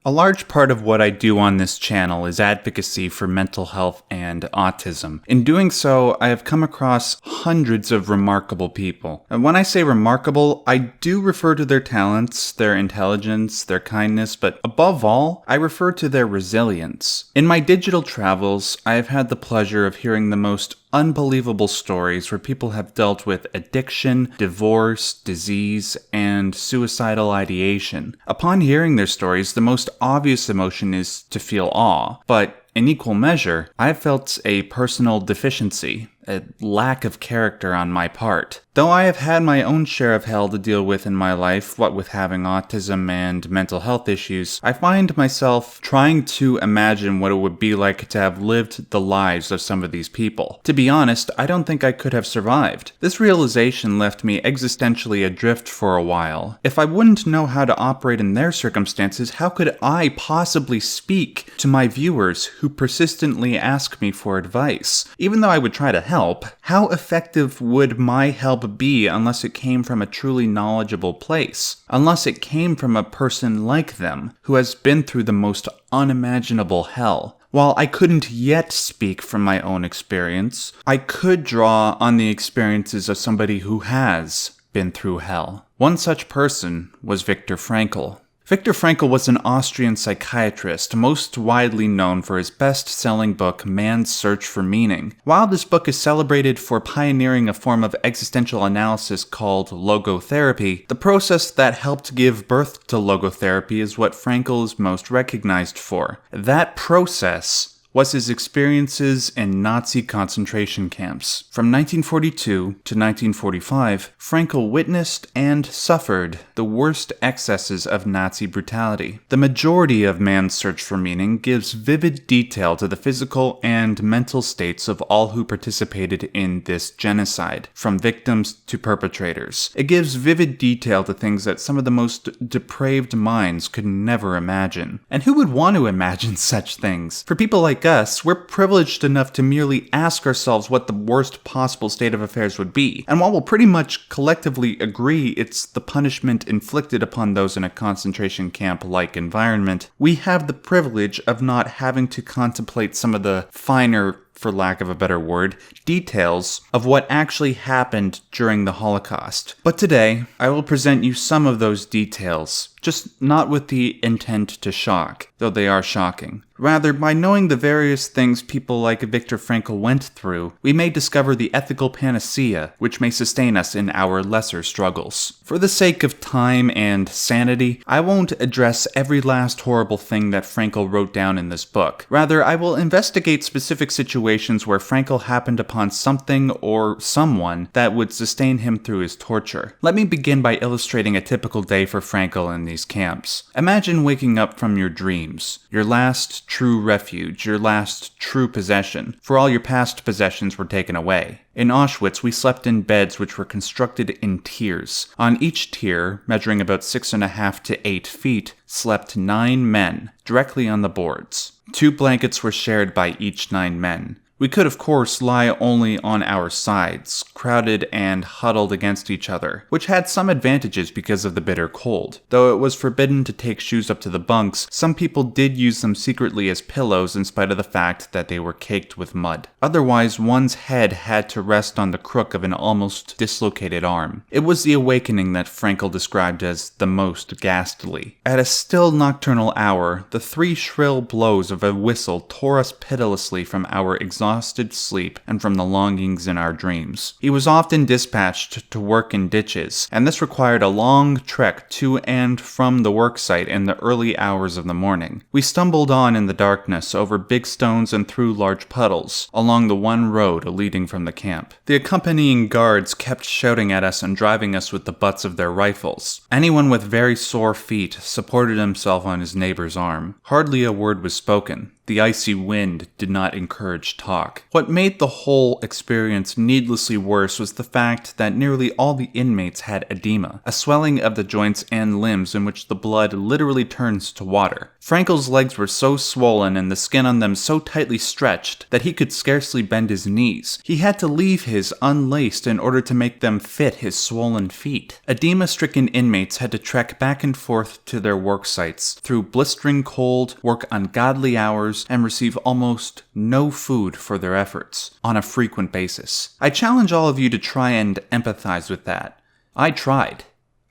A large part of what I do on this channel is advocacy for mental health and autism. In doing so, I have come across hundreds of remarkable people. And when I say remarkable, I do refer to their talents, their intelligence, their kindness, but above all, I refer to their resilience. In my digital travels, I have had the pleasure of hearing the most unbelievable stories where people have dealt with addiction, divorce, disease, and suicidal ideation. Upon hearing their stories, the most obvious emotion is to feel awe, but in equal measure, I have felt a personal deficiency, a lack of character on my part. Though I have had my own share of hell to deal with in my life, what with having autism and mental health issues, I find myself trying to imagine what it would be like to have lived the lives of some of these people. To be honest, I don't think I could have survived. This realization left me existentially adrift for a while. If I wouldn't know how to operate in their circumstances, how could I possibly speak to my viewers who persistently ask me for advice? Even though I would try to help, how effective would my help be unless it came from a truly knowledgeable place? Unless it came from a person like them, who has been through the most unimaginable hell. While I couldn't yet speak from my own experience, I could draw on the experiences of somebody who has been through hell. One such person was Viktor Frankl. Viktor Frankl was an Austrian psychiatrist, most widely known for his best-selling book, Man's Search for Meaning. While this book is celebrated for pioneering a form of existential analysis called logotherapy, the process that helped give birth to logotherapy is what Frankl is most recognized for. That process was his experiences in Nazi concentration camps. From 1942 to 1945, Frankl witnessed and suffered the worst excesses of Nazi brutality. The majority of Man's Search for Meaning gives vivid detail to the physical and mental states of all who participated in this genocide, from victims to perpetrators. It gives vivid detail to things that some of the most depraved minds could never imagine. And who would want to imagine such things? For people like us, we're privileged enough to merely ask ourselves what the worst possible state of affairs would be. And while we'll pretty much collectively agree it's the punishment inflicted upon those in a concentration camp-like environment, we have the privilege of not having to contemplate some of the finer, for lack of a better word, details of what actually happened during the Holocaust. But today, I will present you some of those details, just not with the intent to shock, though they are shocking. Rather, by knowing the various things people like Viktor Frankl went through, we may discover the ethical panacea which may sustain us in our lesser struggles. For the sake of time and sanity, I won't address every last horrible thing that Frankl wrote down in this book. Rather, I will investigate specific situations where Frankl happened upon something or someone that would sustain him through his torture. Let me begin by illustrating a typical day for Frankl in these camps. Imagine waking up from your dreams, your last true refuge, your last true possession, for all your past possessions were taken away. In Auschwitz, we slept in beds which were constructed in tiers. On each tier, measuring about 6.5 to 8 feet, slept 9 men, directly on the boards. 2 blankets were shared by each 9 men. We could, of course, lie only on our sides, crowded and huddled against each other, which had some advantages because of the bitter cold. Though it was forbidden to take shoes up to the bunks, some people did use them secretly as pillows in spite of the fact that they were caked with mud. Otherwise, one's head had to rest on the crook of an almost dislocated arm. It was the awakening that Frankl described as the most ghastly. At a still nocturnal hour, the 3 shrill blows of a whistle tore us pitilessly from our exhausted sleep and from the longings in our dreams. He was often dispatched to work in ditches, and this required a long trek to and from the worksite in the early hours of the morning. We stumbled on in the darkness over big stones and through large puddles, along the one road leading from the camp. The accompanying guards kept shouting at us and driving us with the butts of their rifles. Anyone with very sore feet supported himself on his neighbor's arm. Hardly a word was spoken. The icy wind did not encourage talk. talk. What made the whole experience needlessly worse was the fact that nearly all the inmates had edema, a swelling of the joints and limbs in which the blood literally turns to water. Frankl's legs were so swollen and the skin on them so tightly stretched that he could scarcely bend his knees. He had to leave his unlaced in order to make them fit his swollen feet. Edema-stricken inmates had to trek back and forth to their work sites through blistering cold, work ungodly hours, and receive almost no food for their efforts on a frequent basis. I challenge all of you to try and empathize with that. I tried.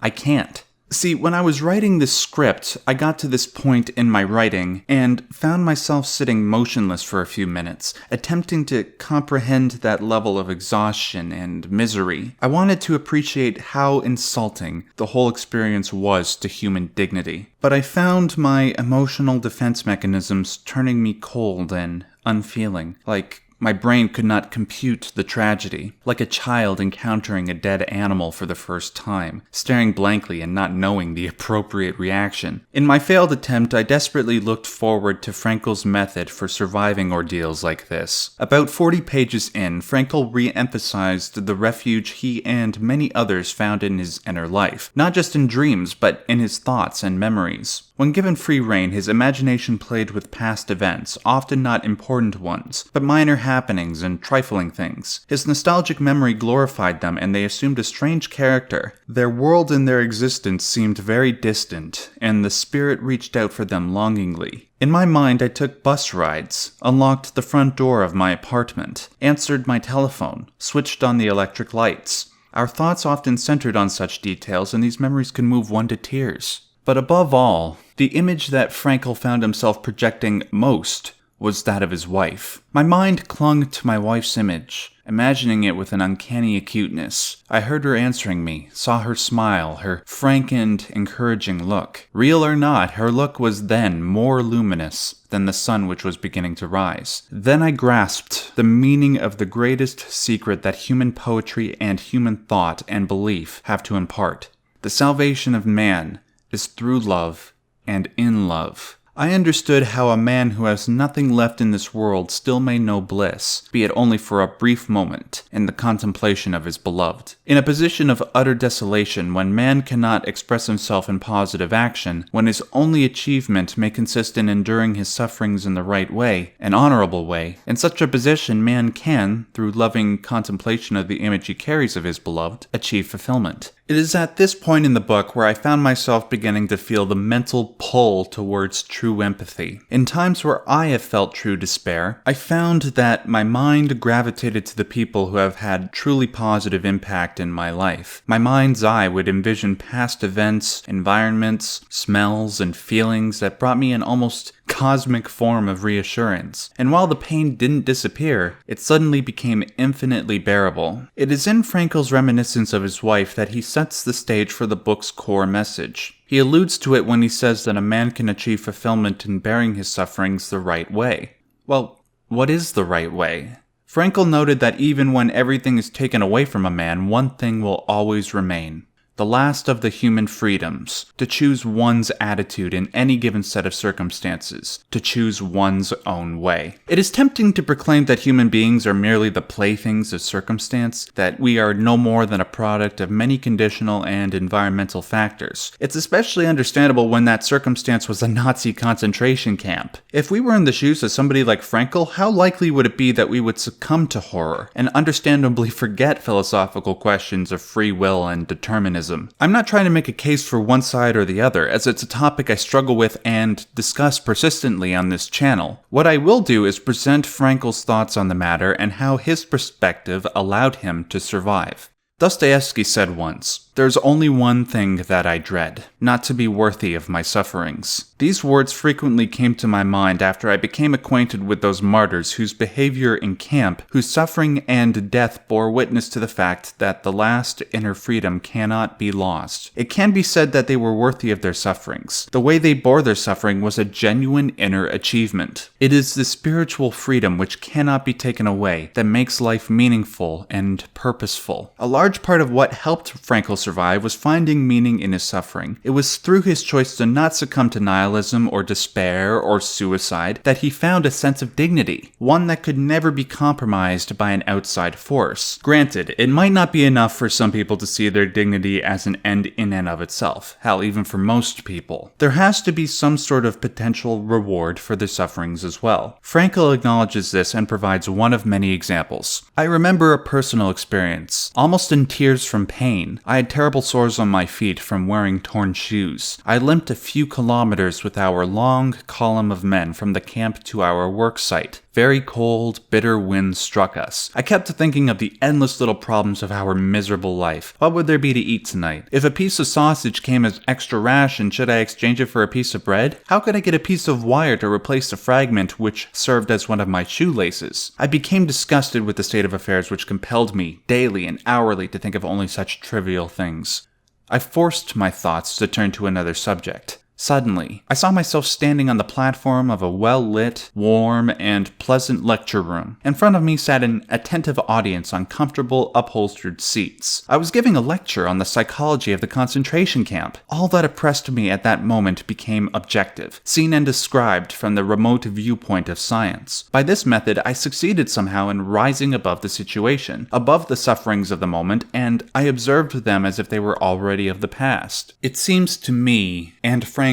I can't. See, when I was writing this script, I got to this point in my writing and found myself sitting motionless for a few minutes, attempting to comprehend that level of exhaustion and misery. I wanted to appreciate how insulting the whole experience was to human dignity. But I found my emotional defense mechanisms turning me cold and unfeeling, like my brain could not compute the tragedy, like a child encountering a dead animal for the first time, staring blankly and not knowing the appropriate reaction. In my failed attempt, I desperately looked forward to Frankl's method for surviving ordeals like this. About 40 pages in, Frankl re-emphasized the refuge he and many others found in his inner life, not just in dreams, but in his thoughts and memories. When given free rein, his imagination played with past events, often not important ones, but minor happenings and trifling things. His nostalgic memory glorified them, and they assumed a strange character. Their world and their existence seemed very distant, and the spirit reached out for them longingly. In my mind, I took bus rides, unlocked the front door of my apartment, answered my telephone, switched on the electric lights. Our thoughts often centered on such details, and these memories can move one to tears. But above all, the image that Frankl found himself projecting most was that of his wife. My mind clung to my wife's image, imagining it with an uncanny acuteness. I heard her answering me, saw her smile, her frank and encouraging look. Real or not, her look was then more luminous than the sun which was beginning to rise. Then I grasped the meaning of the greatest secret that human poetry and human thought and belief have to impart. The salvation of man is through love and in love. I understood how a man who has nothing left in this world still may know bliss, be it only for a brief moment, in the contemplation of his beloved. In a position of utter desolation, when man cannot express himself in positive action, when his only achievement may consist in enduring his sufferings in the right way, an honorable way, in such a position man can, through loving contemplation of the image he carries of his beloved, achieve fulfillment. It is at this point in the book where I found myself beginning to feel the mental pull towards true empathy. In times where I have felt true despair, I found that my mind gravitated to the people who have had truly positive impact in my life. My mind's eye would envision past events, environments, smells, and feelings that brought me an almost cosmic form of reassurance. And while the pain didn't disappear, it suddenly became infinitely bearable. It is in Frankl's reminiscence of his wife that he sets the stage for the book's core message. He alludes to it when he says that a man can achieve fulfillment in bearing his sufferings the right way. Well, what is the right way? Frankl noted that even when everything is taken away from a man, one thing will always remain. The last of the human freedoms, to choose one's attitude in any given set of circumstances, to choose one's own way. It is tempting to proclaim that human beings are merely the playthings of circumstance, that we are no more than a product of many conditional and environmental factors. It's especially understandable when that circumstance was a Nazi concentration camp. If we were in the shoes of somebody like Frankl, how likely would it be that we would succumb to horror, and understandably forget philosophical questions of free will and determinism? I'm not trying to make a case for one side or the other, as it's a topic I struggle with and discuss persistently on this channel. What I will do is present Frankl's thoughts on the matter and how his perspective allowed him to survive. Dostoevsky said once, "There's only one thing that I dread, not to be worthy of my sufferings." These words frequently came to my mind after I became acquainted with those martyrs whose behavior in camp, whose suffering and death bore witness to the fact that the last inner freedom cannot be lost. It can be said that they were worthy of their sufferings. The way they bore their suffering was a genuine inner achievement. It is the spiritual freedom which cannot be taken away that makes life meaningful and purposeful. A large large part of what helped Frankl survive was finding meaning in his suffering. It was through his choice to not succumb to nihilism or despair or suicide that he found a sense of dignity, one that could never be compromised by an outside force. Granted, it might not be enough for some people to see their dignity as an end in and of itself. Hell, even for most people. There has to be some sort of potential reward for their sufferings as well. Frankl acknowledges this and provides one of many examples. I remember a personal experience, almost in tears from pain. I had terrible sores on my feet from wearing torn shoes. I limped a few kilometers with our long column of men from the camp to our work site. Very cold, bitter winds struck us. I kept thinking of the endless little problems of our miserable life. What would there be to eat tonight? If a piece of sausage came as extra ration, should I exchange it for a piece of bread? How could I get a piece of wire to replace the fragment which served as one of my shoelaces? I became disgusted with the state of affairs which compelled me, daily and hourly, to think of only such trivial things. I forced my thoughts to turn to another subject. Suddenly, I saw myself standing on the platform of a well-lit, warm, and pleasant lecture room. In front of me sat an attentive audience on comfortable, upholstered seats. I was giving a lecture on the psychology of the concentration camp. All that oppressed me at that moment became objective, seen and described from the remote viewpoint of science. By this method, I succeeded somehow in rising above the situation, above the sufferings of the moment, and I observed them as if they were already of the past. It seems to me, and Frankl,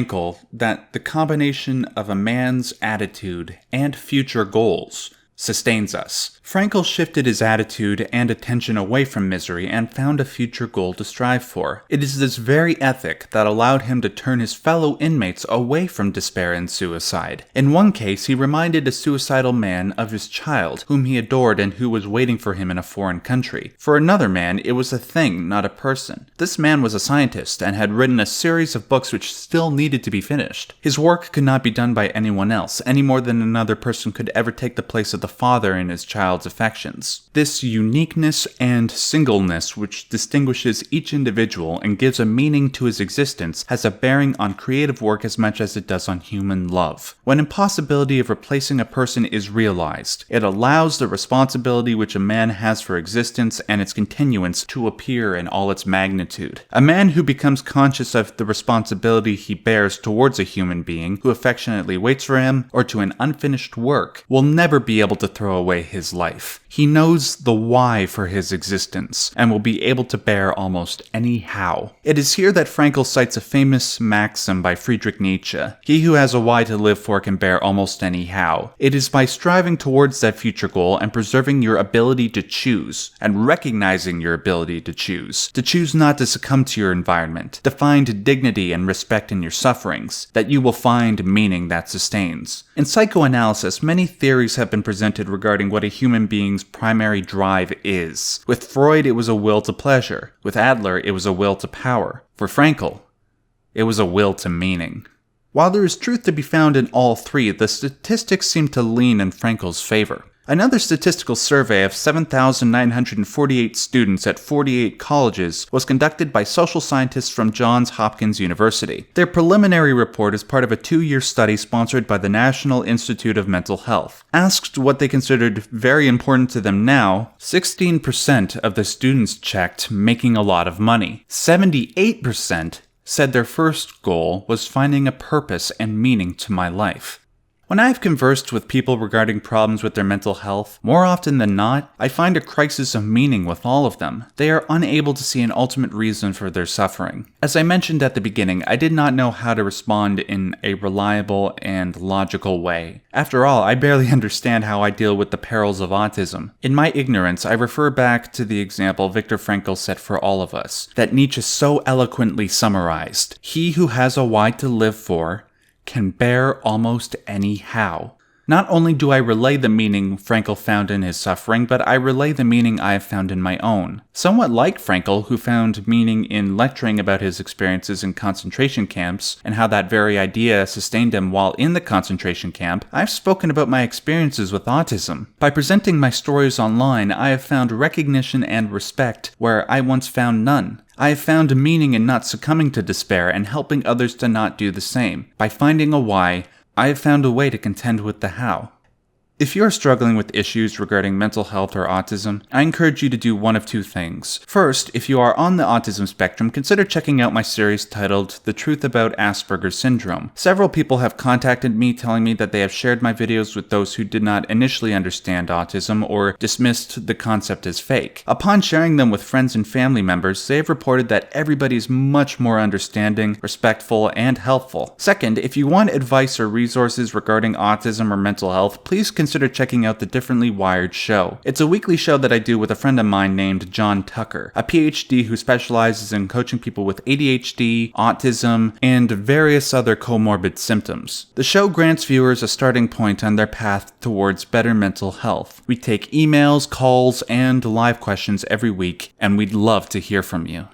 that the combination of a man's attitude and future goals sustains us. Frankl shifted his attitude and attention away from misery and found a future goal to strive for. It is this very ethic that allowed him to turn his fellow inmates away from despair and suicide. In one case, he reminded a suicidal man of his child, whom he adored and who was waiting for him in a foreign country. For another man, it was a thing, not a person. This man was a scientist and had written a series of books which still needed to be finished. His work could not be done by anyone else, any more than another person could ever take the place of the father in his child's affections. This uniqueness and singleness which distinguishes each individual and gives a meaning to his existence has a bearing on creative work as much as it does on human love. When impossibility of replacing a person is realized, it allows the responsibility which a man has for existence and its continuance to appear in all its magnitude. A man who becomes conscious of the responsibility he bears towards a human being who affectionately waits for him or to an unfinished work will never be able to throw away his life. He knows the why for his existence, and will be able to bear almost any how. It is here that Frankl cites a famous maxim by Friedrich Nietzsche: "He who has a why to live for can bear almost any how." It is by striving towards that future goal and preserving your ability to choose, and recognizing your ability to choose not to succumb to your environment, to find dignity and respect in your sufferings, that you will find meaning that sustains. In psychoanalysis, many theories have been presented regarding what a human being's primary drive is. With Freud, it was a will to pleasure. With Adler, it was a will to power. For Frankl, it was a will to meaning. While there is truth to be found in all three, the statistics seem to lean in Frankl's favor. Another statistical survey of 7,948 students at 48 colleges was conducted by social scientists from Johns Hopkins University. Their preliminary report is part of a 2-year study sponsored by the National Institute of Mental Health. Asked what they considered very important to them now, 16% of the students checked making a lot of money. 78% said their first goal was finding a purpose and meaning to my life. When I've conversed with people regarding problems with their mental health, more often than not, I find a crisis of meaning with all of them. They are unable to see an ultimate reason for their suffering. As I mentioned at the beginning, I did not know how to respond in a reliable and logical way. After all, I barely understand how I deal with the perils of autism. In my ignorance, I refer back to the example Viktor Frankl set for all of us, that Nietzsche so eloquently summarized: "He who has a why to live for can bear almost any how." Not only do I relay the meaning Frankl found in his suffering, but I relay the meaning I have found in my own. Somewhat like Frankl, who found meaning in lecturing about his experiences in concentration camps and how that very idea sustained him while in the concentration camp, I've spoken about my experiences with autism. By presenting my stories online, I have found recognition and respect where I once found none. I have found meaning in not succumbing to despair and helping others to not do the same. By finding a why, I have found a way to contend with the how. If you are struggling with issues regarding mental health or autism, I encourage you to do one of two things. First, if you are on the autism spectrum, consider checking out my series titled The Truth About Asperger's Syndrome. Several people have contacted me telling me that they have shared my videos with those who did not initially understand autism or dismissed the concept as fake. Upon sharing them with friends and family members, they have reported that everybody is much more understanding, respectful, and helpful. Second, if you want advice or resources regarding autism or mental health, please consider checking out the Differently Wired show. It's a weekly show that I do with a friend of mine named John Tucker, a PhD who specializes in coaching people with ADHD, autism, and various other comorbid symptoms. The show grants viewers a starting point on their path towards better mental health. We take emails, calls, and live questions every week, and we'd love to hear from you.